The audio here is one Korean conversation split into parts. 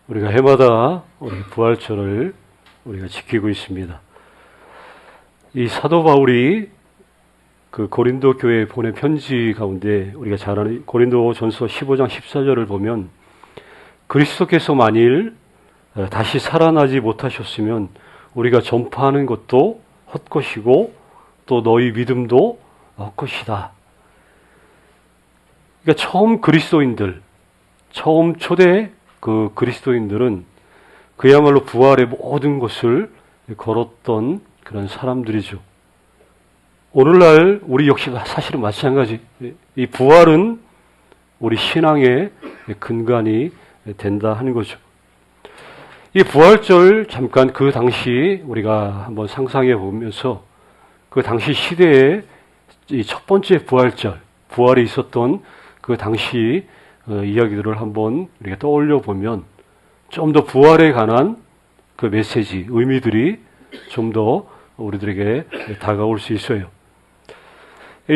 우리가 해마다 우리 부활절을 우리가 지키고 있습니다. 이 사도 바울이 그 고린도 교회에 보낸 편지 가운데 우리가 잘 아는 고린도전서 15장 14절을 보면 그리스도께서 만일 다시 살아나지 못하셨으면 우리가 전파하는 것도 헛것이고 또 너희 믿음도 헛것이다. 그러니까 처음 그리스도인들, 처음 초대 그 그리스도인들은 그야말로 부활의 모든 것을 걸었던 그런 사람들이죠. 오늘날 우리 역시 사실은 마찬가지. 이 부활은 우리 신앙의 근간이 된다 하는 거죠. 이 부활절 잠깐 그 당시 우리가 한번 상상해 보면서 그 당시 시대의 이 첫 번째 부활절, 부활이 있었던 그 당시 이야기들을 한번 우리가 떠올려 보면 좀 더 부활에 관한 그 메시지, 의미들이 좀 더 우리들에게 다가올 수 있어요.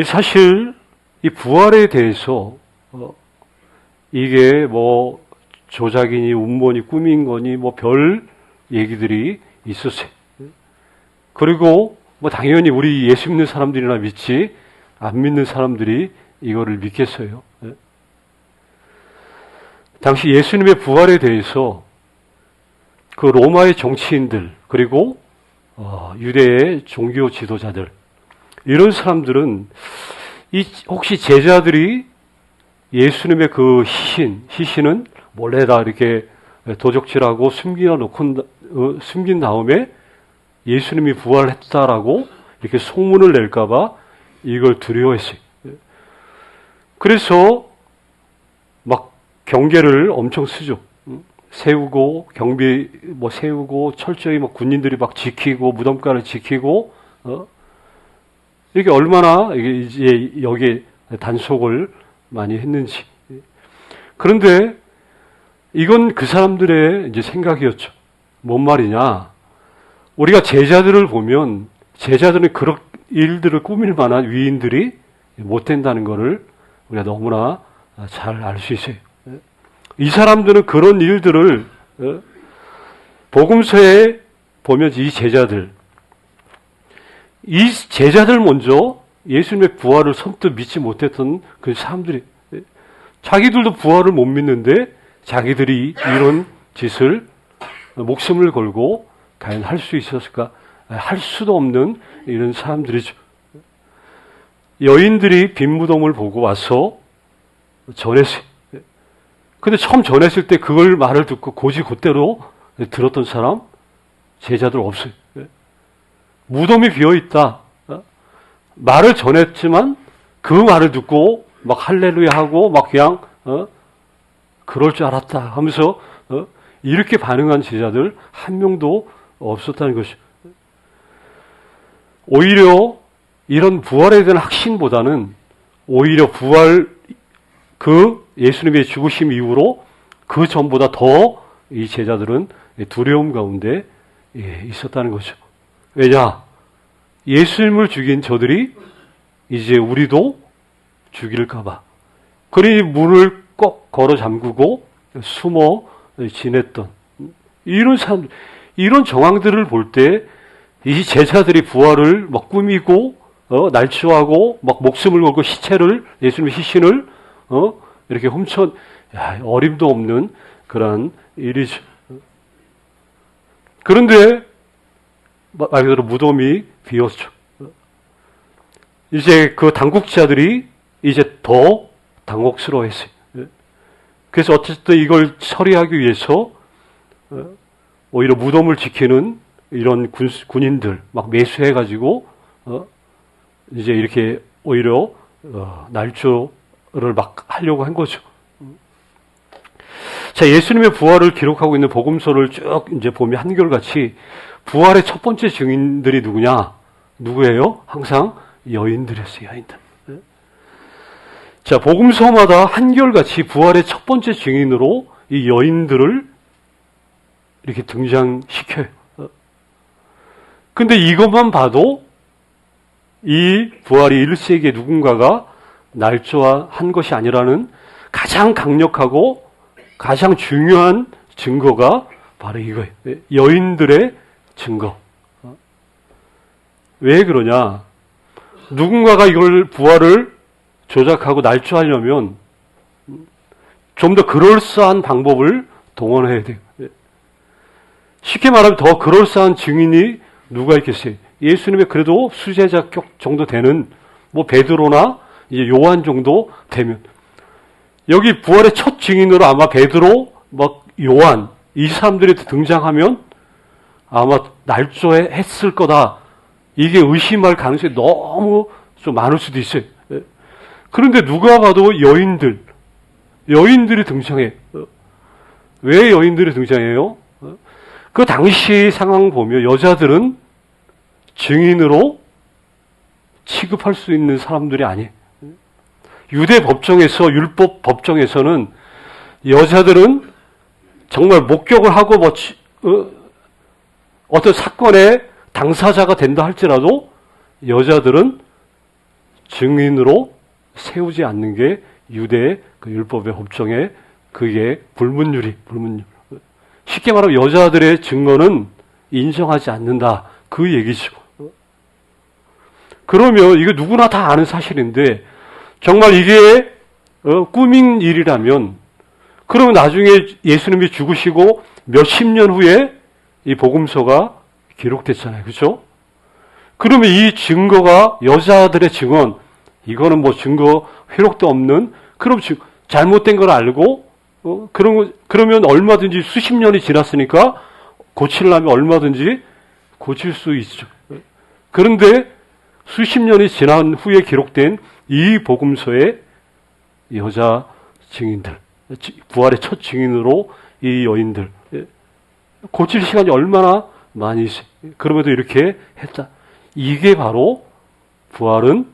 사실 이 부활에 대해서 이게 뭐 조작이니 운모니 꾸민 거니 뭐 별 얘기들이 있었어요. 그리고 뭐 당연히 우리 예수 믿는 사람들이나 믿지 안 믿는 사람들이 이거를 믿겠어요. 당시 예수님의 부활에 대해서 그 로마의 정치인들 그리고 유대의 종교 지도자들 이런 사람들은 혹시 제자들이 예수님의 그 시신은 몰래 다 이렇게 도적질하고 숨긴 다음에 예수님이 부활했다라고 이렇게 소문을 낼까봐 이걸 두려워했어요. 그래서 막 경계를 엄청 쓰죠. 세우고 경비 세우고 철저히 막 군인들이 막 지키고 무덤가를 지키고 이게 얼마나 이제 여기에 단속을 많이 했는지. 그런데 이건 그 사람들의 이제 생각이었죠. 뭔 말이냐? 우리가 제자들을 보면 제자들은 그런 일들을 꾸밀 만한 위인들이 못 된다는 것을 우리가 너무나 잘 알 수 있어요. 이 사람들은 그런 일들을 복음서에 보면 이 제자들 먼저 예수님의 부활을 선뜻 믿지 못했던 그 사람들이 자기들도 부활을 못 믿는데 자기들이 이런 짓을 목숨을 걸고 과연 할 수 있었을까? 할 수도 없는 이런 사람들이죠. 여인들이 빈 무덤을 보고 와서 전했어요. 근데 처음 전했을 때 그걸 말을 듣고 곧대로 들었던 사람 제자들 없어요. 무덤이 비어있다. 말을 전했지만 그 말을 듣고 막 할렐루야 하고 막 그냥 그럴 줄 알았다 하면서 이렇게 반응한 제자들 한 명도 없었다는 것이죠. 오히려 이런 부활에 대한 확신보다는 오히려 부활 그 예수님의 죽으심 이후로 그 전보다 더 이 제자들은 두려움 가운데 있었다는 거죠. 왜냐? 예수님을 죽인 저들이 이제 우리도 죽일까봐. 그러니 문을 꼭 걸어 잠그고 숨어 지냈던 이런 사람, 이런 정황들을 볼 때 이 제자들이 부활을 막 꾸미고 날조하고 막 목숨을 걸고 예수님의 시신을 이렇게 어림도 없는 그런 일이죠. 그런데 말 그대로 무덤이 비었죠. 이제 그 당국자들이 이제 더 당혹스러워했어요. 그래서 어쨌든 이걸 처리하기 위해서 오히려 무덤을 지키는 이런 군인들 막 매수해가지고 이제 이렇게 오히려 날조를 막 하려고 한 거죠. 자, 예수님의 부활을 기록하고 있는 복음서를 쭉 이제 보면 한결같이 부활의 첫 번째 증인들이 누구예요? 항상 여인들이었어요, 여인들. 자, 복음서마다 한결같이 부활의 첫 번째 증인으로 이 여인들을 이렇게 등장시켜요. 근데 이것만 봐도 이 부활이 1세기에 누군가가 날조한 것이 아니라는 가장 강력하고 가장 중요한 증거가 바로 이거예요. 여인들의 증거. 왜 그러냐? 누군가가 이걸 부활을 조작하고 날조하려면 좀 더 그럴싸한 방법을 동원해야 돼요. 쉽게 말하면 더 그럴싸한 증인이 누가 있겠어요? 예수님의 그래도 수제자 정도 되는 뭐 베드로나 이제 요한 정도 되면, 여기 부활의 첫 증인으로 아마 베드로, 막 요한 이 사람들이 등장하면 아마 날조했을 거다. 이게 의심할 가능성이 너무 좀 많을 수도 있어요. 그런데 누가 봐도 여인들이 등장해. 왜 여인들이 등장해요? 그 당시 상황 보면 여자들은 증인으로 취급할 수 있는 사람들이 아니에요. 유대 법정에서, 율법 법정에서는 여자들은 정말 목격을 하고 어떤 사건의 당사자가 된다 할지라도 여자들은 증인으로 세우지 않는 게 유대 그 율법의 법정에 그게 불문율. 쉽게 말하면 여자들의 증거는 인정하지 않는다. 그 얘기죠. 그러면 이게 누구나 다 아는 사실인데 정말 이게 꾸민 일이라면, 그러면 나중에 예수님이 죽으시고 몇십 년 후에 이 복음서가 기록됐잖아요. 그렇죠? 그러면 이 증거가 여자들의 증언, 이거는 뭐 증거 회록도 없는, 그럼 잘못된 걸 알고 그러면 얼마든지 수십 년이 지났으니까 고치려면 얼마든지 고칠 수 있죠. 그런데 수십 년이 지난 후에 기록된 이 복음서의 여자 증인들, 부활의 첫 증인으로 이 여인들, 고칠 시간이 얼마나 많이 있어요. 그럼에도 이렇게 했다. 이게 바로 부활은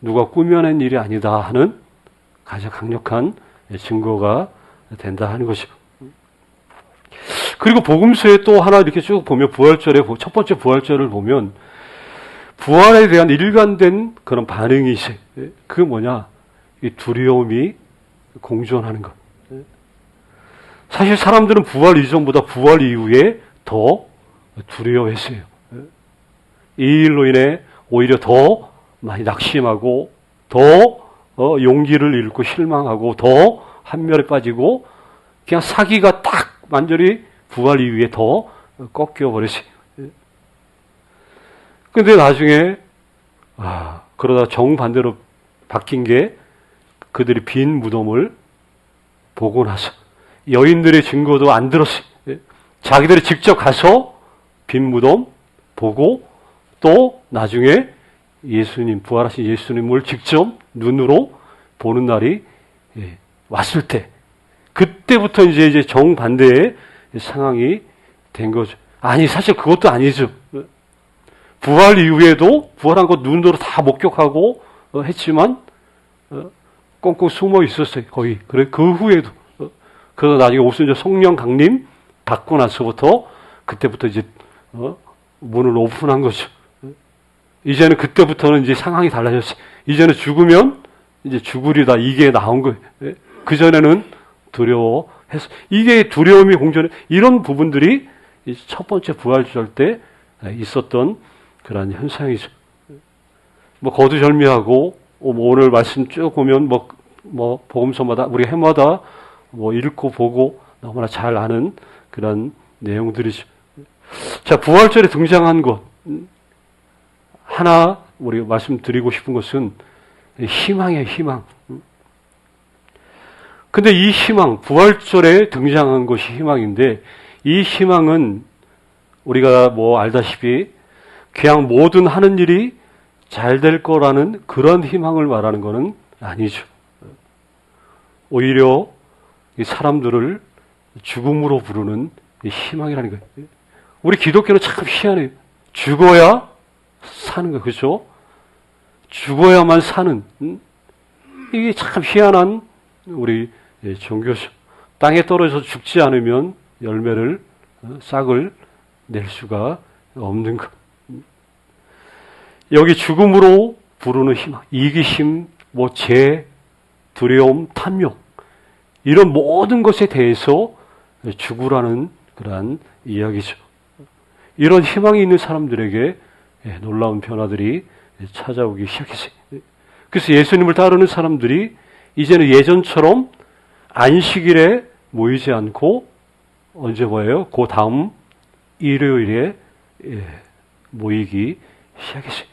누가 꾸며낸 일이 아니다 하는 가장 강력한 증거가 된다 하는 것이고. 그리고 복음서에 또 하나 이렇게 쭉 보면, 부활절에, 첫 번째 부활절을 보면 부활에 대한 일관된 그런 반응이 있어요. 그게 뭐냐? 이 두려움이 공존하는 것. 사실 사람들은 부활 이전보다 부활 이후에 더 두려워했어요. 이 일로 인해 오히려 더 많이 낙심하고, 더 용기를 잃고 실망하고, 더 한멸에 빠지고, 그냥 사기가 딱 완전히 부활 이후에 더 꺾여버렸어요. 근데 나중에 그러다 정반대로 바뀐 게, 그들이 빈 무덤을 보고 나서 여인들의 증거도 안 들었어요. 자기들이 직접 가서 빈 무덤 보고, 또 나중에 예수님, 부활하신 예수님을 직접 눈으로 보는 날이 왔을 때, 그때부터 이제 정반대의 상황이 된 거죠. 아니, 사실 그것도 아니죠. 부활 이후에도 부활한 것 눈으로 다 목격하고 했지만 꽁꽁 숨어 있었어요. 거의. 그래, 그 후에도. 그래서 나중에 오순절 성령 강림 받고 나서부터, 그때부터 이제 문을 오픈한 거죠. 이제는 그때부터는 이제 상황이 달라졌어요. 이제는 죽으면 이제 죽으리다, 이게 나온 거예요. 그전에는 두려워해서, 이게 두려움이 공존해. 이런 부분들이 첫 번째 부활절 때 있었던 그런 현상이죠. 뭐 거두절미하고, 오늘 말씀 쭉 보면 뭐 복음서마다, 우리 해마다 뭐 읽고 보고 너무나 잘 아는 그런 내용들이죠. 자, 부활절에 등장한 것 하나 우리 말씀드리고 싶은 것은 희망이에요. 희망. 근데 이 희망, 부활절에 등장한 것이 희망인데, 이 희망은 우리가 뭐 알다시피 그냥 모든 하는 일이 잘 될 거라는 그런 희망을 말하는 것은 아니죠. 오히려 이 사람들을 죽음으로 부르는 희망이라는 거예요. 우리 기독교는 참 희한해요. 죽어야 사는 거예요. 그렇죠? 죽어야만 사는, 이게 참 희한한 우리 종교죠. 땅에 떨어져서 죽지 않으면 열매를, 싹을 낼 수가 없는 것. 여기 죽음으로 부르는 희망, 이기심, 두려움, 탐욕, 이런 모든 것에 대해서 죽으라는 그러한 이야기죠. 이런 희망이 있는 사람들에게 놀라운 변화들이 찾아오기 시작했어요. 그래서 예수님을 따르는 사람들이 이제는 예전처럼 안식일에 모이지 않고 언제 모여요? 그 다음 일요일에 모이기 시작했어요.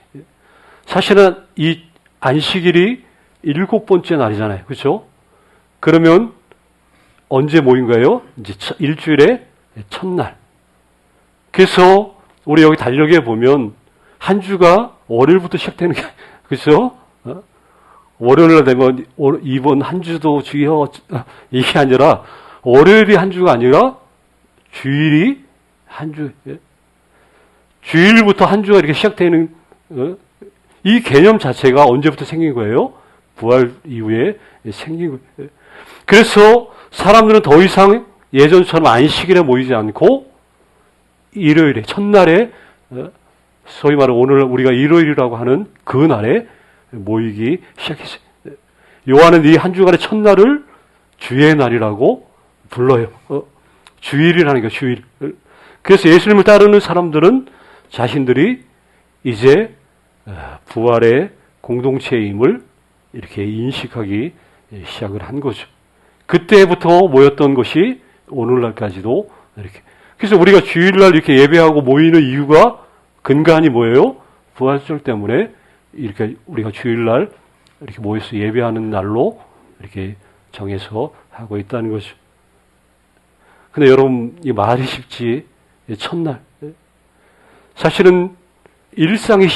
사실은 이 안식일이 7번째 날이잖아요. 그렇죠? 그러면 언제 모인 거예요? 이제 일주일의 첫날. 그래서 우리 여기 달력에 보면 한 주가 월요일부터 시작되는 게 그렇죠? 월요일 되면 이번 한 주도 주여 이게 아니라 월요일이 한 주가 아니라 주일이 한 주. 주일부터 한 주가 이렇게 시작되는 이 개념 자체가 언제부터 생긴 거예요? 부활 이후에 생긴 거예요. 그래서 사람들은 더 이상 예전처럼 안식일에 모이지 않고 일요일에 첫날에 소위 말해 오늘 우리가 일요일이라고 하는 그 날에 모이기 시작했어요. 요한은 이 한 주간의 첫날을 주의 날이라고 불러요. 주일이라는 게 주일. 그래서 예수님을 따르는 사람들은 자신들이 이제 부활의 공동체임을 이렇게 인식하기 시작을 한 거죠. 그때부터 모였던 것이 오늘날까지도 이렇게. 그래서 우리가 주일날 이렇게 예배하고 모이는 이유가 근간이 뭐예요? 부활절 때문에 이렇게 우리가 주일날 이렇게 모여서 예배하는 날로 이렇게 정해서 하고 있다는 거죠. 근데 여러분, 이 말이 쉽지, 첫날. 사실은 일상이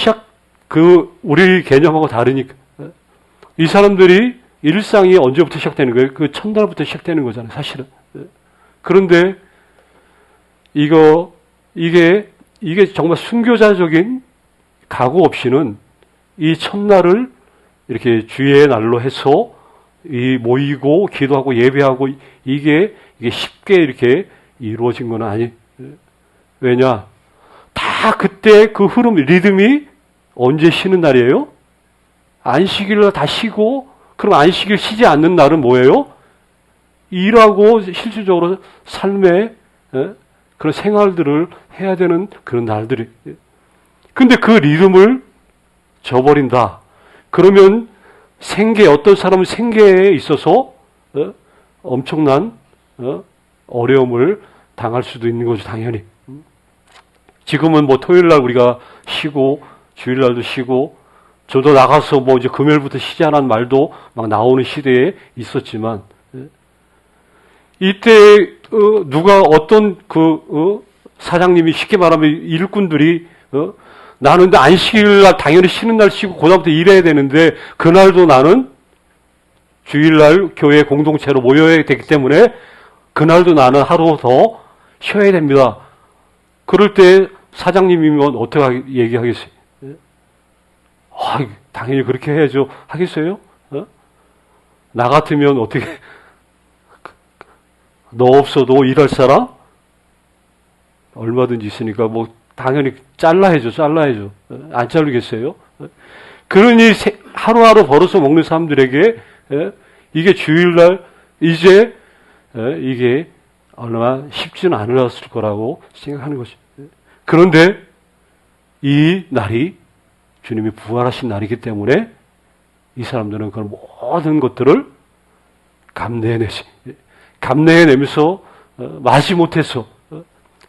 우리 개념하고 다르니까. 이 사람들이 일상이 언제부터 시작되는 거예요? 그 첫날부터 시작되는 거잖아요, 사실은. 그런데 이게 정말 순교자적인 각오 없이는 이 첫날을 이렇게 주의 날로 해서 이 모이고 기도하고 예배하고 이게 쉽게 이렇게 이루어진 건 아니. 왜냐? 다 그때 그 흐름, 리듬이 언제 쉬는 날이에요? 안식일로 다 쉬고, 그럼 안식일 쉬지 않는 날은 뭐예요? 일하고 실질적으로 삶의 그런 생활들을 해야 되는 그런 날들이. 근데 그 리듬을 저버린다. 그러면 어떤 사람은 생계에 있어서 엄청난 어려움을 당할 수도 있는 거죠, 당연히. 지금은 뭐 토요일 날 우리가 쉬고 주일 날도 쉬고 저도 나가서 뭐 이제 금요일부터 쉬자는 말도 막 나오는 시대에 있었지만 이때 누가 어떤 사장님이 쉽게 말하면 일꾼들이 나는 근데 안식일 날 당연히 쉬는 날 쉬고 그다음부터 일해야 되는데 그날도 나는 주일날 교회 공동체로 모여야 되기 때문에 그날도 나는 하루 더 쉬어야 됩니다. 그럴 때 사장님이면 어떻게 얘기하겠어요? 당연히 그렇게 해야죠. 하겠어요? 나 같으면 어떻게 너 없어도 일할 사람? 얼마든지 있으니까 뭐 당연히 잘라야죠. 안 자르겠어요? 그러니 하루하루 벌어서 먹는 사람들에게 이게 주일날 이제 이게 얼마 쉽지는 않았을 거라고 생각하는 것이죠. 그런데 이 날이 주님이 부활하신 날이기 때문에 이 사람들은 그런 모든 것들을 감내해내면서 마지 못해서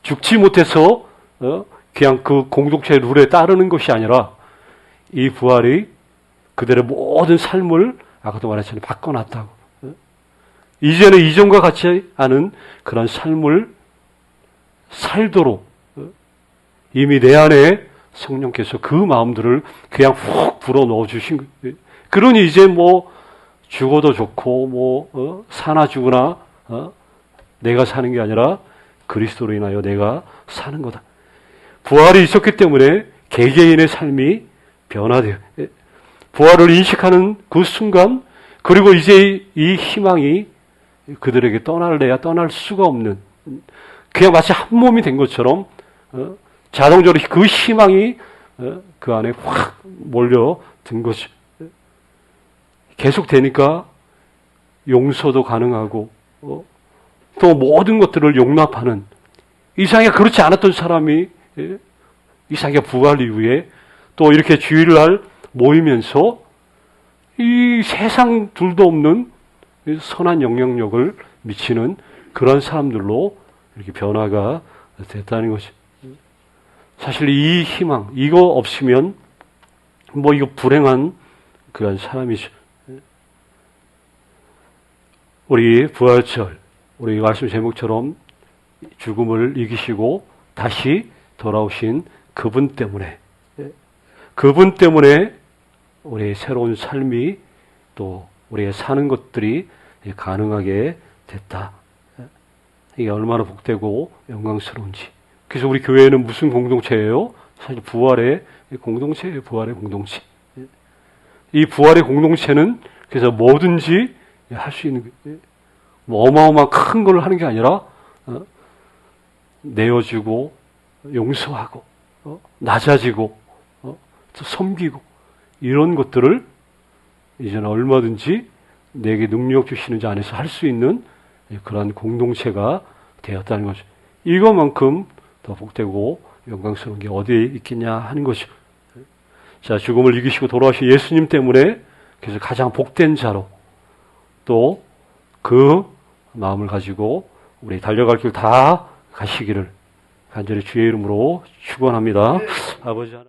죽지 못해서 그냥 그 공동체의 룰에 따르는 것이 아니라 이 부활이 그들의 모든 삶을 아까도 말했잖아요. 바꿔놨다고. 이제는 이전과 같지 않은 그런 삶을 살도록 이미 내 안에 성령께서 그 마음들을 그냥 훅 불어넣어 주신 거예요. 그러니 이제 뭐 죽어도 좋고 사나 죽으나 내가 사는 게 아니라 그리스도로 인하여 내가 사는 거다. 부활이 있었기 때문에 개개인의 삶이 변화돼요. 부활을 인식하는 그 순간 그리고 이제 이 희망이 그들에게 떠날 수가 없는 그냥 마치 한 몸이 된 것처럼 자동적으로 그 희망이 그 안에 확 몰려든 거죠. 계속 되니까 용서도 가능하고 또 모든 것들을 용납하는, 이삭이가 그렇지 않았던 사람이 이삭이가 부활 이후에 또 이렇게 주일을 날 모이면서 이 세상 둘도 없는 선한 영향력을 미치는 그런 사람들로 이렇게 변화가 됐다는 것이. 사실 이 희망, 이거 없으면 이거 불행한 그런 사람이죠. 우리 부활절, 우리 말씀 제목처럼 죽음을 이기시고 다시 돌아오신 그분 때문에 우리의 새로운 삶이 또 우리의 사는 것들이 가능하게 됐다. 이게 얼마나 복되고 영광스러운지. 그래서 우리 교회는 무슨 공동체예요? 사실 부활의 공동체예요. 부활의 공동체. 이 부활의 공동체는 그래서 뭐든지 할 수 있는, 어마어마한 큰 걸 하는 게 아니라 내어주고 용서하고 낮아지고 섬기고 이런 것들을 이제는 얼마든지 내게 능력 주시는 자 안에서 할 수 있는 그러한 공동체가 되었다는 거죠. 이것만큼 더 복되고 영광스러운 게 어디에 있겠냐 하는 것이죠. 자, 죽음을 이기시고 돌아오신 예수님 때문에 그래서 가장 복된 자로 또 그 마음을 가지고 우리 달려갈 길 다 가시기를 간절히 주의 이름으로 축원합니다. 아버지 하나님.